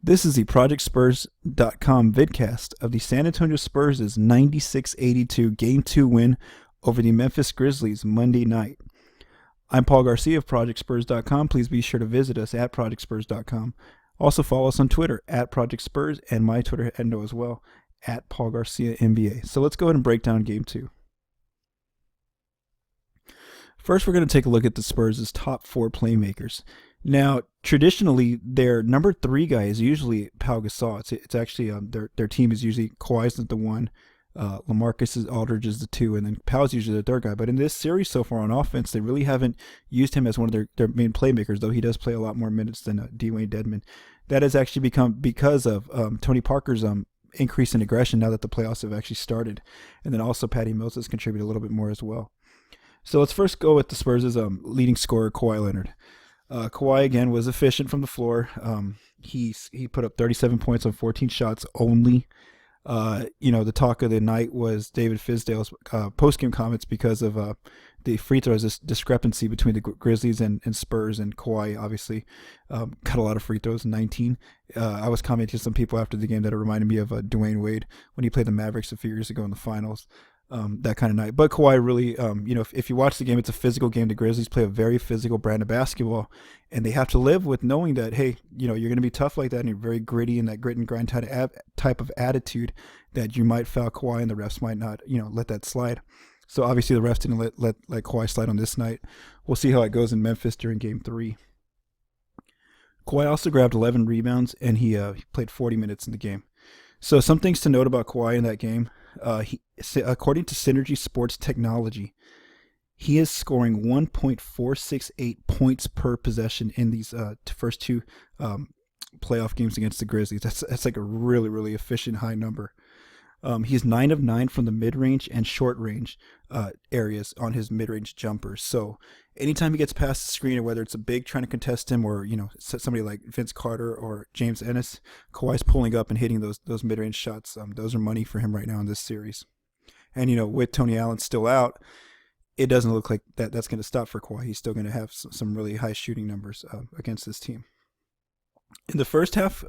This is the ProjectSpurs.com vidcast of the San Antonio Spurs' 96-82 Game 2 win over the Memphis Grizzlies Monday night. I'm Paul Garcia of ProjectSpurs.com. Please be sure to visit us at ProjectSpurs.com. Also follow us on Twitter at ProjectSpurs and my Twitter handle as well at Paul Garcia NBA. So let's go ahead and break down Game 2. First, we're going to take a look at the Spurs' top four playmakers. Now, traditionally, their number 3 guy is usually Pau Gasol. It's actually their team is usually Kawhi's the 1, LaMarcus Aldridge is the 2, and then Pau's usually the 3rd guy. But in this series so far on offense, they really haven't used him as one of their main playmakers, though he does play a lot more minutes than Dwayne Dedmon. That has actually become because of Tony Parker's increase in aggression now that the playoffs have actually started. And then also Patty Mills has contributed a little bit more as well. So let's first go with the Spurs' leading scorer, Kawhi Leonard. Kawhi, again, was efficient from the floor. He put up 37 points on 14 shots only. The talk of the night was David Fizdale's post-game comments because of the free throws, this discrepancy between the Grizzlies and Spurs, and Kawhi obviously got a lot of free throws, 19. I was commenting to some people after the game that it reminded me of Dwayne Wade when he played the Mavericks a few years ago in the finals. That kind of night. But Kawhi really, if you watch the game, it's a physical game. The Grizzlies play a very physical brand of basketball, and they have to live with knowing that, hey, you're going to be tough like that, and you're very gritty, and that grit and grind type of attitude that you might foul Kawhi, and the refs might not, let that slide. So obviously the refs didn't let Kawhi slide on this night. We'll see how it goes in Memphis during Game 3. Kawhi also grabbed 11 rebounds, and he played 40 minutes in the game. So some things to note about Kawhi in that game. According to Synergy Sports Technology, he is scoring 1.468 points per possession in these first two playoff games against the Grizzlies. That's like a really, really efficient high number. He's 9 of 9 from the mid-range and short-range areas on his mid-range jumpers. So anytime he gets past the screen, whether it's a big trying to contest him or somebody like Vince Carter or James Ennis, Kawhi's pulling up and hitting those mid-range shots. Those are money for him right now in this series. And with Tony Allen still out, it doesn't look like that's going to stop for Kawhi. He's still going to have some really high shooting numbers against this team. In the first half,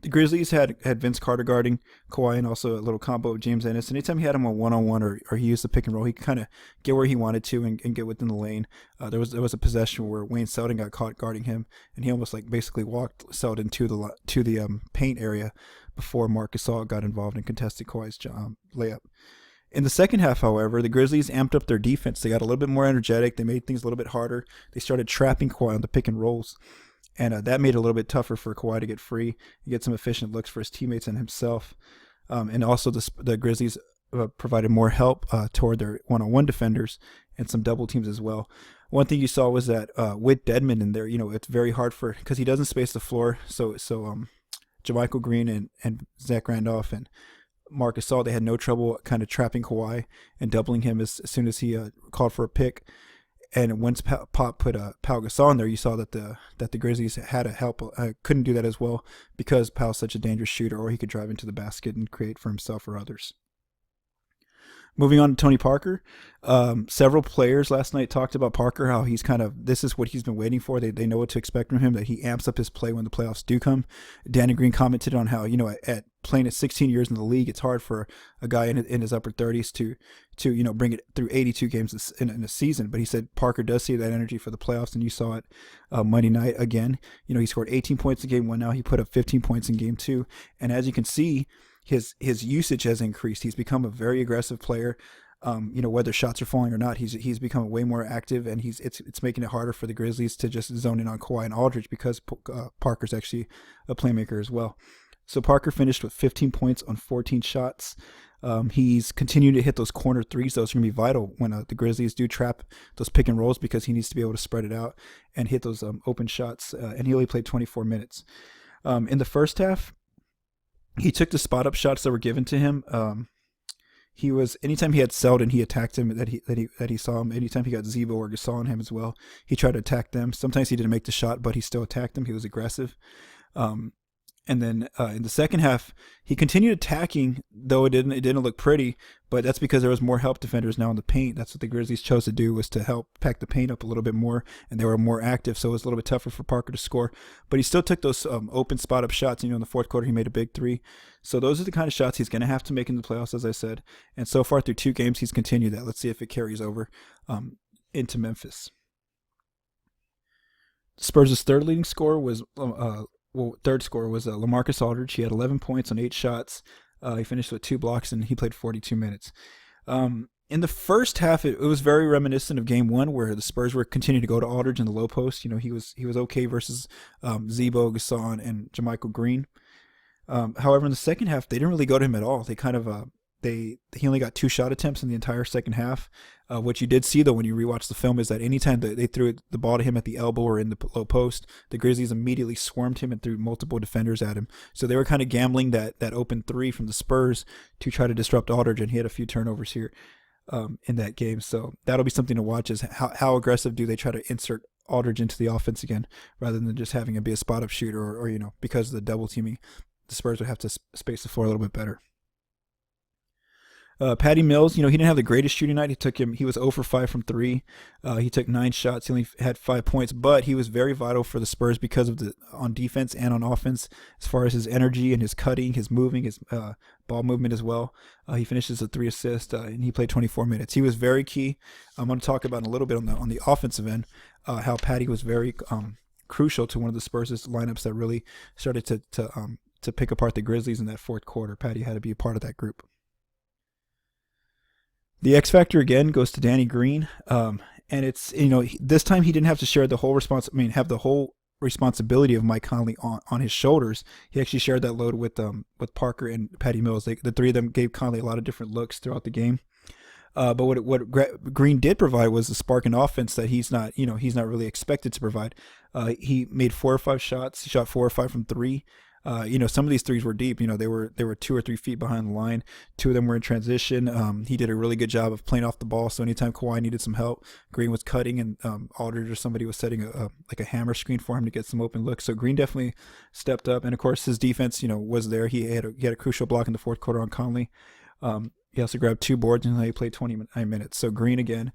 the Grizzlies had Vince Carter guarding Kawhi and also a little combo of James Ennis. Anytime he had him on one-on-one or he used the pick and roll, he could kind of get where he wanted to and get within the lane. There was a possession where Wayne Selden got caught guarding him, and he almost basically walked Selden to the paint area before Marc Gasol got involved and contested Kawhi's layup. In the second half, however, the Grizzlies amped up their defense. They got a little bit more energetic. They made things a little bit harder. They started trapping Kawhi on the pick and rolls. And that made it a little bit tougher for Kawhi to get free and get some efficient looks for his teammates and himself. And also the Grizzlies provided more help toward their one-on-one defenders and some double teams as well. One thing you saw was that with Dedmon in there, it's very hard because he doesn't space the floor. So JaMychal Green and Zach Randolph and Marc Gasol, they had no trouble kind of trapping Kawhi and doubling him as soon as he called for a pick. And once Pop put Pau Gasol in there, you saw that the Grizzlies had to help. Couldn't do that as well because Pau's such a dangerous shooter, or he could drive into the basket and create for himself or others. Moving on to Tony Parker, several players last night talked about Parker, how he's this is what he's been waiting for. They know what to expect from him, that he amps up his play when the playoffs do come. Danny Green commented on how, at playing at 16 years in the league, it's hard for a guy in his upper 30s to bring it through 82 games in a season. But he said Parker does see that energy for the playoffs, and you saw it Monday night again. He scored 18 points in Game 1 now. He put up 15 points in Game 2. And as you can see, his usage has increased. He's become a very aggressive player. Whether shots are falling or not, he's become way more active, and it's making it harder for the Grizzlies to just zone in on Kawhi and Aldridge because Parker's actually a playmaker as well. So Parker finished with 15 points on 14 shots. He's continued to hit those corner threes. Those are going to be vital when the Grizzlies do trap those pick and rolls because he needs to be able to spread it out and hit those open shots. And he only played 24 minutes. In the first half, he took the spot up shots that were given to him. Anytime he had Selden, he attacked him that he saw him. Anytime he got Zebo or Gasol on him as well, he tried to attack them. Sometimes he didn't make the shot, but he still attacked them. He was aggressive. And then in the second half, he continued attacking, though it didn't look pretty. But that's because there was more help defenders now in the paint. That's what the Grizzlies chose to do, was to help pack the paint up a little bit more, and they were more active, so it was a little bit tougher for Parker to score. But he still took those open spot up shots. In the fourth quarter, he made a big three. So those are the kind of shots he's going to have to make in the playoffs, as I said. And so far through 2 games, he's continued that. Let's see if it carries over into Memphis. Spurs' third leading scorer was third scorer was LaMarcus Aldridge. He had 11 points on 8 shots. He finished with 2 blocks, and he played 42 minutes. In the first half, it was very reminiscent of Game 1, where the Spurs were continuing to go to Aldridge in the low post. He was okay versus Zebo, Gasol, and JaMychal Green. However, in the second half, they didn't really go to him at all. They kind of he only got 2 shot attempts in the entire second half. What you did see, though, when you rewatch the film, is that anytime they threw the ball to him at the elbow or in the low post, the Grizzlies immediately swarmed him and threw multiple defenders at him. So they were kind of gambling that open 3 from the Spurs to try to disrupt Aldridge, and he had a few turnovers here in that game. So that'll be something to watch, is how aggressive do they try to insert Aldridge into the offense again, rather than just having him be a spot-up shooter, or because of the double teaming, the Spurs would have to space the floor a little bit better. Patty Mills, he didn't have the greatest shooting night. He was 0 for 5 from 3. He took 9 shots. He only had 5 points, but he was very vital for the Spurs because of on defense and on offense, as far as his energy and his cutting, his moving, his ball movement as well. He finishes with 3 assists, and he played 24 minutes. He was very key. I'm going to talk about in a little bit on the offensive end, how Patty was very crucial to one of the Spurs' lineups that really started to pick apart the Grizzlies in that fourth quarter. Patty had to be a part of that group. The X factor again goes to Danny Green, and it's this time he didn't have to share the whole have the whole responsibility of Mike Conley on his shoulders. He actually shared that load with Parker and Patty Mills. The 3 of them gave Conley a lot of different looks throughout the game. But what Green did provide was a spark in offense that he's not really expected to provide. He made 4 or 5 shots. He shot 4 or 5 from 3. Some of these threes were deep. They were 2 or 3 feet behind the line. 2 of them were in transition. He did a really good job of playing off the ball. So anytime Kawhi needed some help, Green was cutting, and Aldridge or somebody was setting a hammer screen for him to get some open looks. So Green definitely stepped up, and of course his defense, was there. He had a crucial block in the fourth quarter on Conley. He also grabbed 2 boards, and he played 29 minutes. So Green again,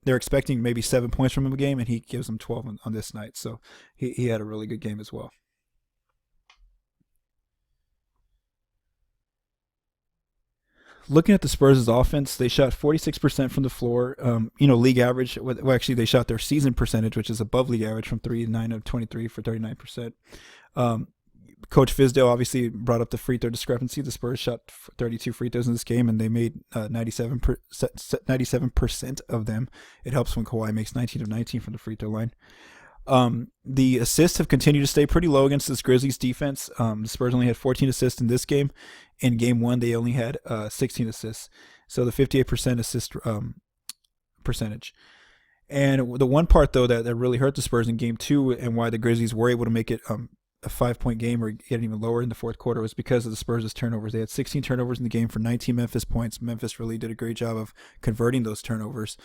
they're expecting maybe 7 points from him a game, and he gives them 12 on this night. So he had a really good game as well. Looking at the Spurs' offense, they shot 46% from the floor. League average. Well, actually, they shot their season percentage, which is above league average, from 3, 9 of 23 for 39%. Coach Fizdale obviously brought up the free throw discrepancy. The Spurs shot 32 free throws in this game, and they made 97% of them. It helps when Kawhi makes 19 of 19 from the free throw line. The assists have continued to stay pretty low against this Grizzlies defense. The Spurs only had 14 assists in this game. In Game 1, they only had 16 assists. So the 58% assist percentage. And the one part, though, that really hurt the Spurs in Game 2, and why the Grizzlies were able to make it a 5-point game or get even lower in the fourth quarter, was because of the Spurs' turnovers. They had 16 turnovers in the game for 19 Memphis points. Memphis really did a great job of converting those turnovers.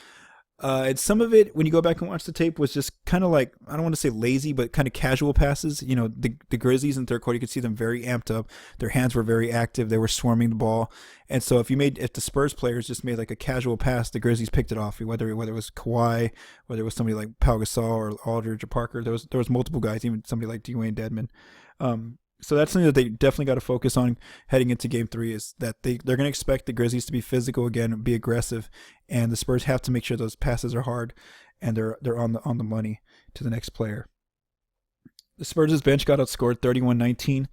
And some of it, when you go back and watch the tape, was just kind of like, I don't want to say lazy, but kind of casual passes. The Grizzlies in third quarter, you could see them very amped up. Their hands were very active. They were swarming the ball. And so if the Spurs players just made like a casual pass, the Grizzlies picked it off. Whether it was Kawhi, whether it was somebody like Pau Gasol or Aldridge or Parker, there was multiple guys, even somebody like Dwayne Dedmon. So that's something that they definitely got to focus on heading into Game 3, is that they're going to expect the Grizzlies to be physical again and be aggressive, and the Spurs have to make sure those passes are hard and they're on the money to the next player. The Spurs' bench got outscored 31-19,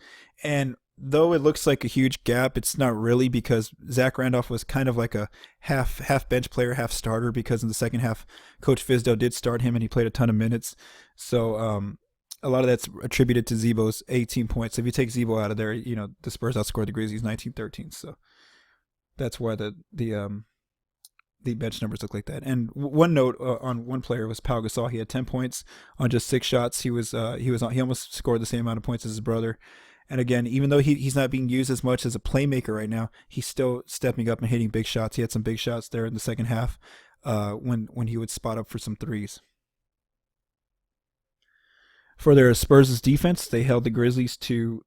and though it looks like a huge gap, it's not really, because Zach Randolph was kind of like a half bench player, half starter, because in the second half, Coach Fizdale did start him and he played a ton of minutes. So a lot of that's attributed to Zebo's 18 points. So if you take Zebo out of there, the Spurs outscored the Grizzlies 19-13. So that's why the bench numbers look like that. And one note on one player was Pau Gasol. He had 10 points on just 6 shots. He almost scored the same amount of points as his brother. And again, even though he's not being used as much as a playmaker right now, he's still stepping up and hitting big shots. He had some big shots there in the second half when he would spot up for some threes. For their Spurs' defense, they held the Grizzlies to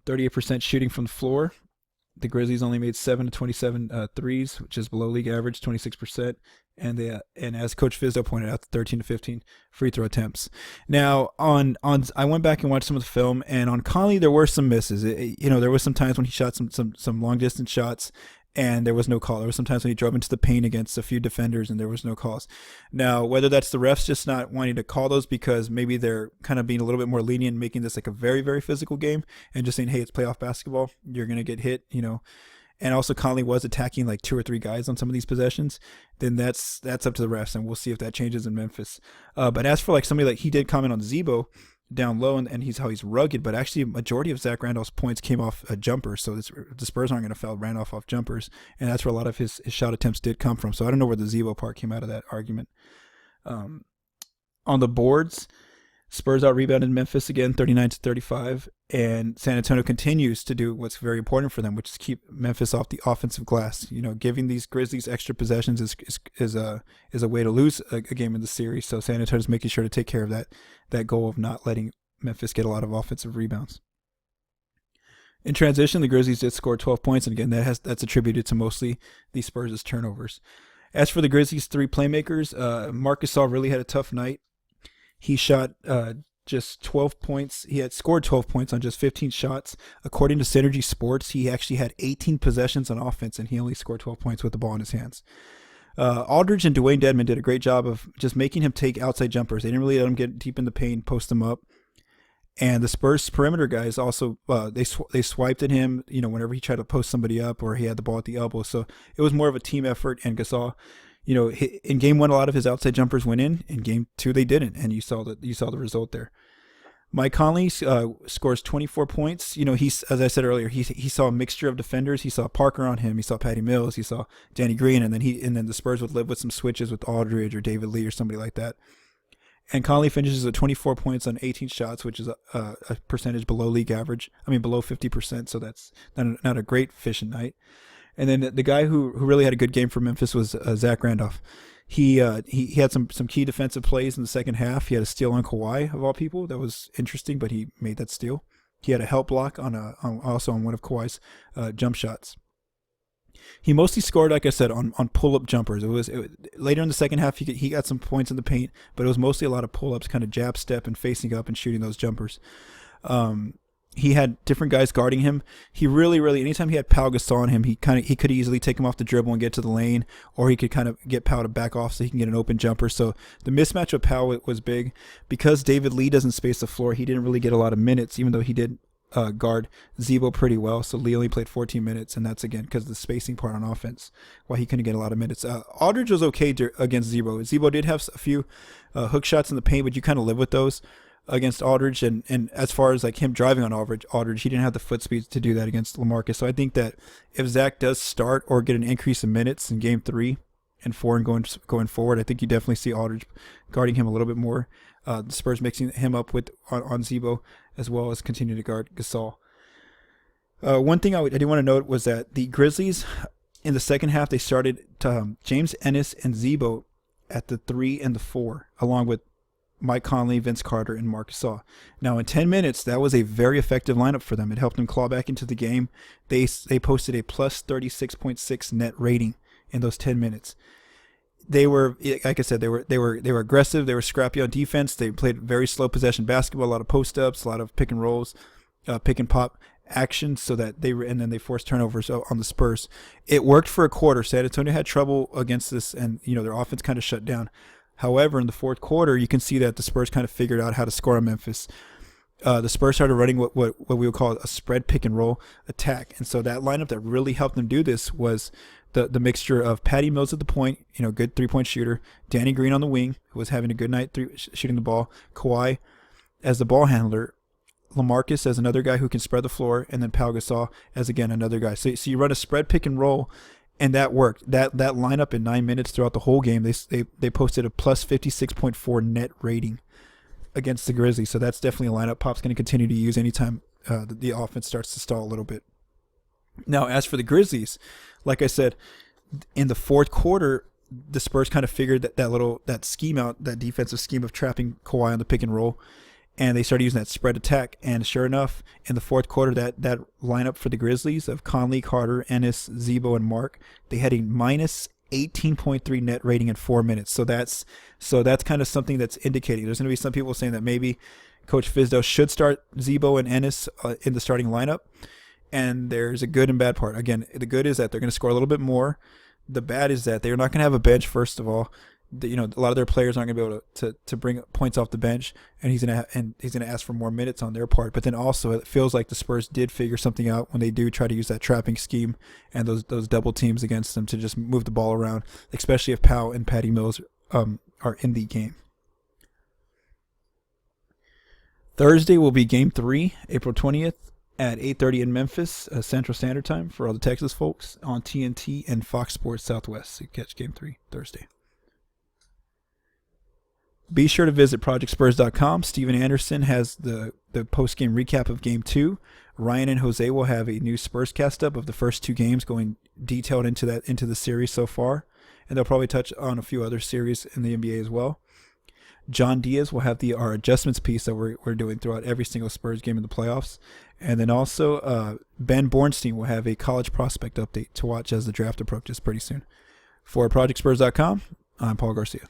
38% shooting from the floor. The Grizzlies only made 7 to 27 threes, which is below league average, 26%. And as Coach Fizzo pointed out, 13 to 15 free throw attempts. Now, on I went back and watched some of the film, and on Conley there were some misses. There was some times when he shot some long distance shots, and there was no call. There was some times when he drove into the paint against a few defenders, and there was no calls. Now, whether that's the refs just not wanting to call those because maybe they're kind of being a little bit more lenient, making this like a very, very physical game, and just saying, hey, it's playoff basketball, you're going to get hit, and also Conley was attacking like 2 or 3 guys on some of these possessions, then that's up to the refs, and we'll see if that changes in Memphis. But as for like somebody like he did comment on Zebo down low, and he's rugged, but actually a majority of Zach Randolph's points came off a jumper, so the Spurs aren't going to foul Randolph off jumpers, and that's where a lot of his shot attempts did come from. So I don't know where the Zebo part came out of that argument. On the boards, Spurs out-rebounded Memphis again, 39-35, and San Antonio continues to do what's very important for them, which is keep Memphis off the offensive glass. Giving these Grizzlies extra possessions is a way to lose a game in the series. So San Antonio's making sure to take care of that goal of not letting Memphis get a lot of offensive rebounds. In transition, the Grizzlies did score 12 points, and again, that's attributed to mostly the Spurs' turnovers. As for the Grizzlies' 3 playmakers, Marc Gasol really had a tough night. He shot just 12 points. He had scored 12 points on just 15 shots. According to Synergy Sports, he actually had 18 possessions on offense, and he only scored 12 points with the ball in his hands. Aldridge and Dwayne Dedmon did a great job of just making him take outside jumpers. They didn't really let him get deep in the paint, post him up. And the Spurs perimeter guys also, they swiped at him, whenever he tried to post somebody up or he had the ball at the elbow. So it was more of a team effort, and Gasol, in game 1, a lot of his outside jumpers went in. In game 2, they didn't, and you saw the result there. Mike Conley scores 24 points. He's, as I said earlier, he saw a mixture of defenders. He saw Parker on him. He saw Patty Mills. He saw Danny Green, and then the Spurs would live with some switches with Aldridge or David Lee or somebody like that. And Conley finishes at 24 points on 18 shots, which is a percentage below league average. I mean, below 50%. So that's not a great efficient night. And then the guy who really had a good game for Memphis was Zach Randolph. He had some key defensive plays in the second half. He had a steal on Kawhi, of all people. That was interesting, but he made that steal. He had a help block also on one of Kawhi's jump shots. He mostly scored, like I said, on pull-up jumpers. Later in the second half, he got some points in the paint, but it was mostly a lot of pull-ups, kind of jab step and facing up and shooting those jumpers. He had different guys guarding him. He really, anytime he had Pau Gasol on him, he could easily take him off the dribble and get to the lane, or he could kind of get Pau to back off so he can get an open jumper. So the mismatch with Pau was big. Because David Lee doesn't space the floor, he didn't really get a lot of minutes, even though he did guard Zebo pretty well. So Lee only played 14 minutes, and that's again because of the spacing part on offense, why he couldn't get a lot of minutes. Aldridge was okay against Zebo. Zebo did have a few hook shots in the paint, but you kind of live with those against Aldridge, and as far as like him driving on Aldridge, he didn't have the foot speed to do that against LaMarcus. So I think that if Zach does start or get an increase in minutes in game 3 and 4 and going forward, I think you definitely see Aldridge guarding him a little bit more. The Spurs mixing him up on Zebo, as well as continuing to guard Gasol. One thing I did want to note was that the Grizzlies in the second half, they started James Ennis and Zebo at the 3 and the 4, along with Mike Conley, Vince Carter, and Marc Gasol. Now, in 10 minutes, that was a very effective lineup for them. It helped them claw back into the game. They posted a plus 36.6 net rating in those 10 minutes. They were, like I said, they were aggressive. They were scrappy on defense. They played very slow possession basketball, a lot of post ups, a lot of pick and rolls, pick and pop action, and then they forced turnovers on the Spurs. It worked for a quarter. San Antonio had trouble against this, and their offense kind of shut down. However, in the fourth quarter, you can see that the Spurs kind of figured out how to score on Memphis. The Spurs started running what we would call a spread pick and roll attack, and so that lineup that really helped them do this was the mixture of Patty Mills at the point, good 3-point shooter, Danny Green on the wing, who was having a good night shooting the ball, Kawhi as the ball handler, LaMarcus as another guy who can spread the floor, and then Pau Gasol as again another guy. So you run a spread pick and roll. And that worked. That lineup in 9 minutes throughout the whole game, they posted a plus 56.4 net rating against the Grizzlies. So that's definitely a lineup Pop's going to continue to use anytime the offense starts to stall a little bit. Now, as for the Grizzlies, like I said, in the fourth quarter, the Spurs kind of figured that scheme out, that defensive scheme of trapping Kawhi on the pick and roll. and they started using that spread attack. And sure enough, in the fourth quarter, that lineup for the Grizzlies of Conley, Carter, Ennis, Zebo, and Mark, they had a minus 18.3 net rating in 4 minutes. So that's kind of something that's indicating. There's going to be some people saying that maybe Coach Fizdale should start Zebo and Ennis in the starting lineup. And there's a good and bad part. Again, the good is that they're going to score a little bit more. The bad is that they're not going to have a bench, first of all. A lot of their players aren't going to be able to bring points off the bench, and he's going to ask for more minutes on their part. But then also, it feels like the Spurs did figure something out when they do try to use that trapping scheme and those double teams against them to just move the ball around, especially if Powell and Patty Mills are in the game. Thursday will be Game 3, April 20th at 8:30 in Memphis, Central Standard Time for all the Texas folks on TNT and Fox Sports Southwest. So you catch Game 3 Thursday. Be sure to visit ProjectSpurs.com. Steven Anderson has the post-game recap of Game 2. Ryan and Jose will have a new Spurs cast up of the first 2 games, going detailed into the series so far. And they'll probably touch on a few other series in the NBA as well. John Diaz will have our adjustments piece that we're doing throughout every single Spurs game in the playoffs. And then also Ben Bornstein will have a college prospect update to watch as the draft approaches pretty soon. For ProjectSpurs.com, I'm Paul Garcia.